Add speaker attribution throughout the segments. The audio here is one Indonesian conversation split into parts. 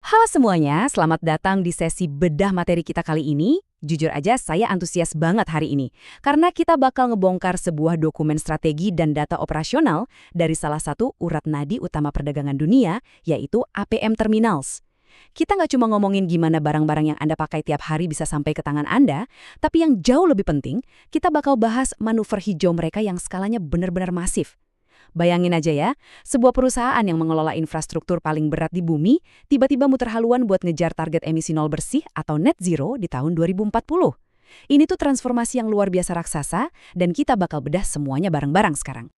Speaker 1: Halo semuanya, selamat datang di sesi bedah materi kita kali ini. Jujur aja, saya antusias banget hari ini. Karena kita bakal ngebongkar sebuah dokumen strategi dan data operasional dari salah satu urat nadi utama perdagangan dunia, yaitu APM Terminals. Kita nggak cuma ngomongin gimana barang-barang yang Anda pakai tiap hari bisa sampai ke tangan Anda, tapi yang jauh lebih penting, kita bakal bahas manuver hijau mereka yang skalanya benar-benar masif. Bayangin aja ya, sebuah perusahaan yang mengelola infrastruktur paling berat di bumi, tiba-tiba muter haluan buat ngejar target emisi nol bersih atau net zero di tahun 2040. Ini tuh transformasi yang luar biasa raksasa, dan kita bakal bedah semuanya bareng-bareng sekarang.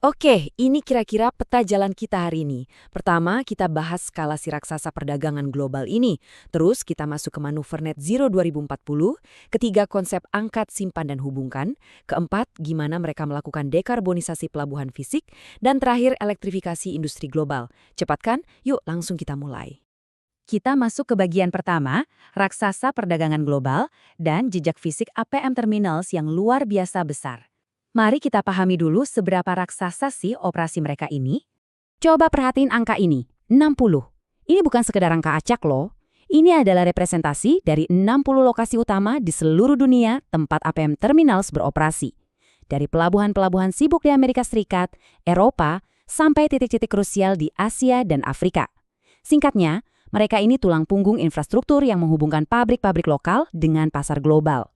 Speaker 1: Oke, ini kira-kira peta jalan kita hari ini. Pertama, kita bahas skala si raksasa perdagangan global ini. Terus kita masuk ke manuver net zero 2040. Ketiga, konsep angkat, simpan, dan hubungkan. Keempat, gimana mereka melakukan dekarbonisasi pelabuhan fisik. Dan terakhir, elektrifikasi industri global. Cepat kan? Yuk langsung kita mulai. Kita masuk ke bagian pertama, raksasa perdagangan global dan jejak fisik APM Terminals yang luar biasa besar. Mari kita pahami dulu seberapa raksasa sih operasi mereka ini. Coba perhatiin angka ini, 60. Ini bukan sekedar angka acak loh. Ini adalah representasi dari 60 lokasi utama di seluruh dunia tempat APM Terminals beroperasi. Dari pelabuhan-pelabuhan sibuk di Amerika Serikat, Eropa, sampai titik-titik krusial di Asia dan Afrika. Singkatnya, mereka ini tulang punggung infrastruktur yang menghubungkan pabrik-pabrik lokal dengan pasar global.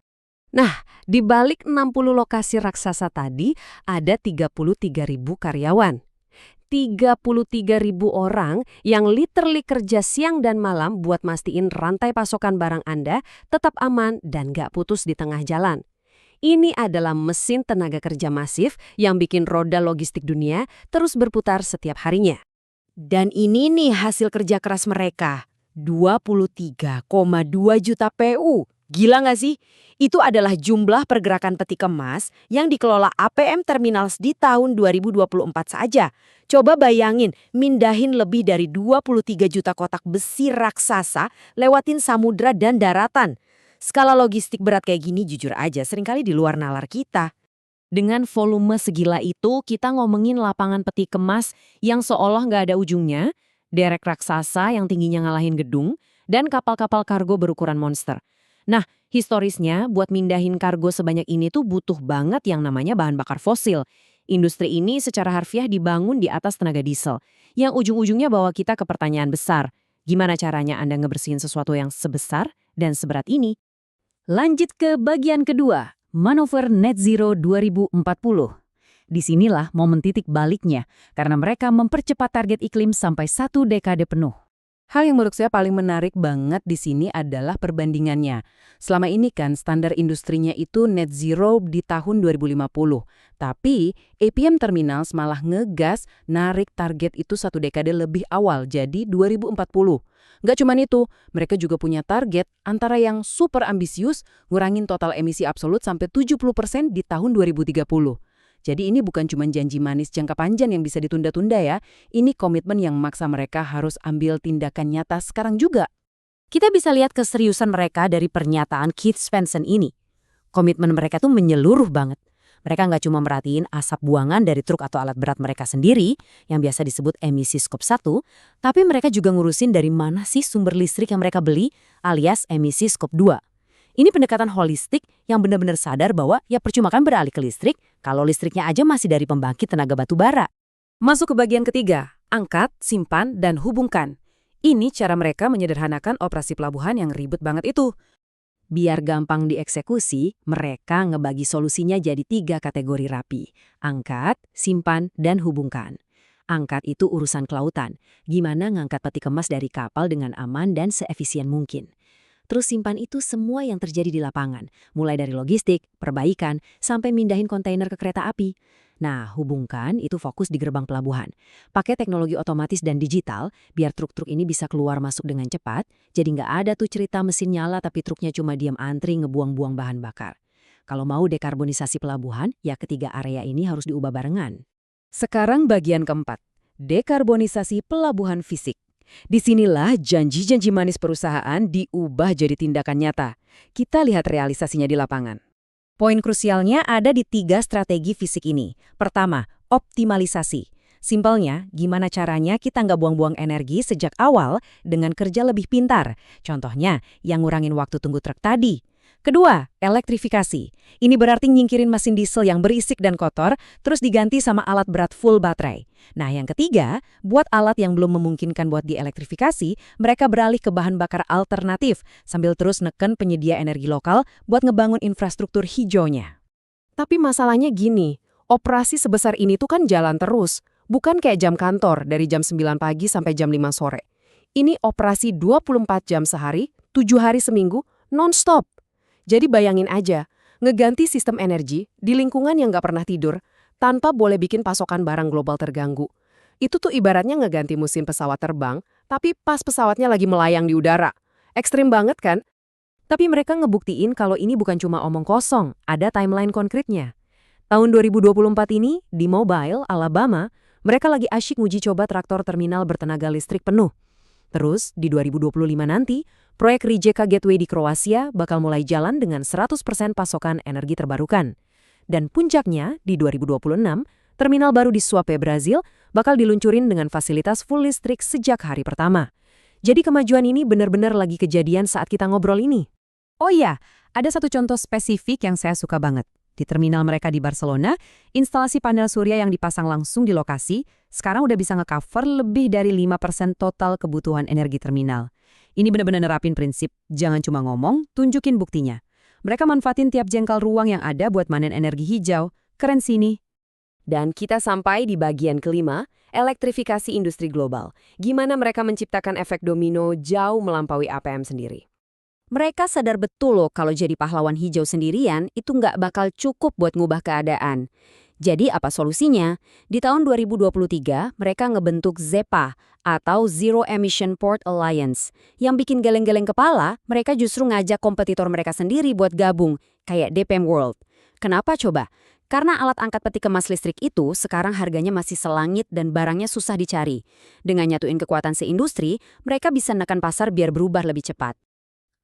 Speaker 1: Nah, di balik 60 lokasi raksasa tadi, ada 33.000 karyawan. 33.000 orang yang literally kerja siang dan malam buat mastiin rantai pasokan barang Anda tetap aman dan gak putus di tengah jalan. Ini adalah mesin tenaga kerja masif yang bikin roda logistik dunia terus berputar setiap harinya. Dan ini nih hasil kerja keras mereka, 23,2 juta PU. Gila nggak sih? Itu adalah jumlah pergerakan peti kemas yang dikelola APM Terminals di tahun 2024 saja. Coba bayangin, mindahin lebih dari 23 juta kotak besi raksasa lewatin samudra dan daratan. Skala logistik berat kayak gini jujur aja seringkali di luar nalar kita. Dengan volume segila itu, kita ngomongin lapangan peti kemas yang seolah nggak ada ujungnya, derek raksasa yang tingginya ngalahin gedung, dan kapal-kapal kargo berukuran monster. Nah, historisnya buat mindahin kargo sebanyak ini tuh butuh banget yang namanya bahan bakar fosil. Industri ini secara harfiah dibangun di atas tenaga diesel, yang ujung-ujungnya bawa kita ke pertanyaan besar. Gimana caranya Anda ngebersihin sesuatu yang sebesar dan seberat ini? Lanjut ke bagian kedua, manuver net zero 2040. Disinilah momen titik baliknya, karena mereka mempercepat target iklim sampai 1 dekade penuh. Hal yang menurut saya paling menarik banget di sini adalah perbandingannya. Selama ini kan standar industrinya itu net zero di tahun 2050. Tapi APM Terminals malah ngegas narik target itu 1 dekade lebih awal, jadi 2040. Nggak cuma itu, mereka juga punya target antara yang super ambisius, ngurangin total emisi absolut sampai 70% di tahun 2030. Jadi ini bukan cuma janji manis jangka panjang yang bisa ditunda-tunda ya. Ini komitmen yang maksa mereka harus ambil tindakan nyata sekarang juga. Kita bisa lihat keseriusan mereka dari pernyataan Keith Svensson ini. Komitmen mereka tuh menyeluruh banget. Mereka nggak cuma merhatiin asap buangan dari truk atau alat berat mereka sendiri, yang biasa disebut emisi skop 1, tapi mereka juga ngurusin dari mana sih sumber listrik yang mereka beli, alias emisi skop 2. Ini pendekatan holistik yang benar-benar sadar bahwa ya percuma kan beralih ke listrik kalau listriknya aja masih dari pembangkit tenaga batu bara. Masuk ke bagian ketiga, angkat, simpan, dan hubungkan. Ini cara mereka menyederhanakan operasi pelabuhan yang ribet banget itu. Biar gampang dieksekusi, mereka ngebagi solusinya jadi 3 kategori rapi. Angkat, simpan, dan hubungkan. Angkat itu urusan kelautan. Gimana ngangkat peti kemas dari kapal dengan aman dan seefisien mungkin. Terus simpan itu semua yang terjadi di lapangan, mulai dari logistik, perbaikan, sampai mindahin kontainer ke kereta api. Nah, hubungkan itu fokus di gerbang pelabuhan. Pakai teknologi otomatis dan digital, biar truk-truk ini bisa keluar masuk dengan cepat, jadi nggak ada tuh cerita mesin nyala tapi truknya cuma diam antri ngebuang-buang bahan bakar. Kalau mau dekarbonisasi pelabuhan, ya ketiga area ini harus diubah barengan. Sekarang bagian keempat, dekarbonisasi pelabuhan fisik. Disinilah janji-janji manis perusahaan diubah jadi tindakan nyata. Kita lihat realisasinya di lapangan. Poin krusialnya ada di 3 strategi fisik ini. Pertama, optimalisasi.
Speaker 2: Simpelnya, gimana caranya kita nggak buang-buang energi sejak awal dengan kerja lebih pintar? Contohnya, yang ngurangin waktu tunggu truk tadi. Kedua, elektrifikasi. Ini berarti nyingkirin mesin diesel yang berisik dan kotor, terus diganti sama alat berat full baterai. Nah, yang ketiga, buat alat yang belum memungkinkan buat dielektrifikasi, mereka beralih ke bahan bakar alternatif, sambil terus neken penyedia energi lokal buat ngebangun infrastruktur hijaunya.
Speaker 1: Tapi masalahnya gini, operasi sebesar ini tuh kan jalan terus. Bukan kayak jam kantor dari jam 9 pagi sampai jam 5 sore. Ini operasi 24 jam sehari, 7 hari seminggu, non-stop. Jadi bayangin aja, ngeganti sistem energi di lingkungan yang nggak pernah tidur, tanpa boleh bikin pasokan barang global terganggu. Itu tuh ibaratnya ngeganti mesin pesawat terbang, tapi pas pesawatnya lagi melayang di udara. Ekstrim banget kan? Tapi mereka ngebuktiin kalau ini bukan cuma omong kosong, ada timeline konkretnya. Tahun 2024 ini, di Mobile, Alabama, mereka lagi asyik nguji coba traktor terminal bertenaga listrik penuh. Terus, di 2025 nanti, proyek Rijeka Gateway di Kroasia bakal mulai jalan dengan 100% pasokan energi terbarukan. Dan puncaknya, di 2026, terminal baru di Suape, Brazil, bakal diluncurin dengan fasilitas full listrik sejak hari pertama. Jadi kemajuan ini benar-benar lagi kejadian saat kita ngobrol ini.
Speaker 2: Oh iya, ada satu contoh spesifik yang saya suka banget. Di terminal mereka di Barcelona, instalasi panel surya yang dipasang langsung di lokasi sekarang udah bisa nge-cover lebih dari 5% total kebutuhan energi terminal. Ini benar-benar nerapin prinsip, jangan cuma ngomong, tunjukin buktinya. Mereka manfaatin tiap jengkal ruang yang ada buat manen energi hijau. Keren sini.
Speaker 1: Dan kita sampai di bagian kelima, elektrifikasi industri global. Gimana mereka menciptakan efek domino jauh melampaui APM sendiri. Mereka sadar betul loh kalau jadi pahlawan hijau sendirian itu nggak bakal cukup buat ngubah keadaan. Jadi apa solusinya? Di tahun 2023, mereka ngebentuk ZEPA atau Zero Emission Port Alliance. Yang bikin geleng-geleng kepala, mereka justru ngajak kompetitor mereka sendiri buat gabung, kayak DPM World. Kenapa coba? Karena alat angkat peti kemas listrik itu sekarang harganya masih selangit dan barangnya susah dicari. Dengan nyatuin kekuatan seindustri, mereka bisa nekan pasar biar berubah lebih cepat.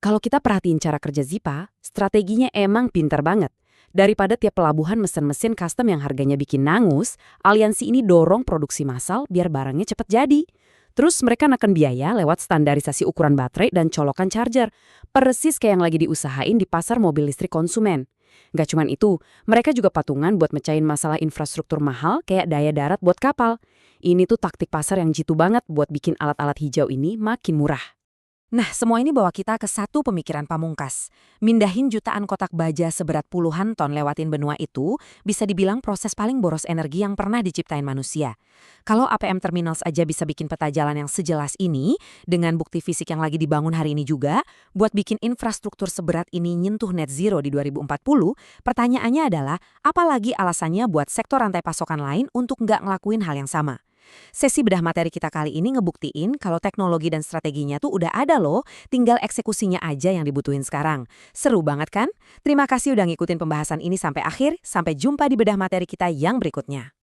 Speaker 1: Kalau kita perhatiin cara kerja ZEPA, strateginya emang pintar banget. Daripada tiap pelabuhan mesin-mesin custom yang harganya bikin nangus, aliansi ini dorong produksi massal biar barangnya cepat jadi. Terus mereka neken biaya lewat standarisasi ukuran baterai dan colokan charger. Persis kayak yang lagi diusahain di pasar mobil listrik konsumen. Gak cuman itu, mereka juga patungan buat mecahin masalah infrastruktur mahal kayak daya darat buat kapal. Ini tuh taktik pasar yang jitu banget buat bikin alat-alat hijau ini makin murah. Nah, semua ini bawa kita ke satu pemikiran pamungkas. Mindahin jutaan kotak baja seberat puluhan ton lewatin benua itu bisa dibilang proses paling boros energi yang pernah diciptain manusia. Kalau APM Terminals aja bisa bikin peta jalan yang sejelas ini, dengan bukti fisik yang lagi dibangun hari ini juga, buat bikin infrastruktur seberat ini nyentuh net zero di 2040, pertanyaannya adalah, apalagi alasannya buat sektor rantai pasokan lain untuk nggak ngelakuin hal yang sama? Sesi bedah materi kita kali ini ngebuktiin kalau teknologi dan strateginya tuh udah ada loh, tinggal eksekusinya aja yang dibutuhin sekarang. Seru banget kan? Terima kasih udah ngikutin pembahasan ini sampai akhir, sampai jumpa di bedah materi kita yang berikutnya.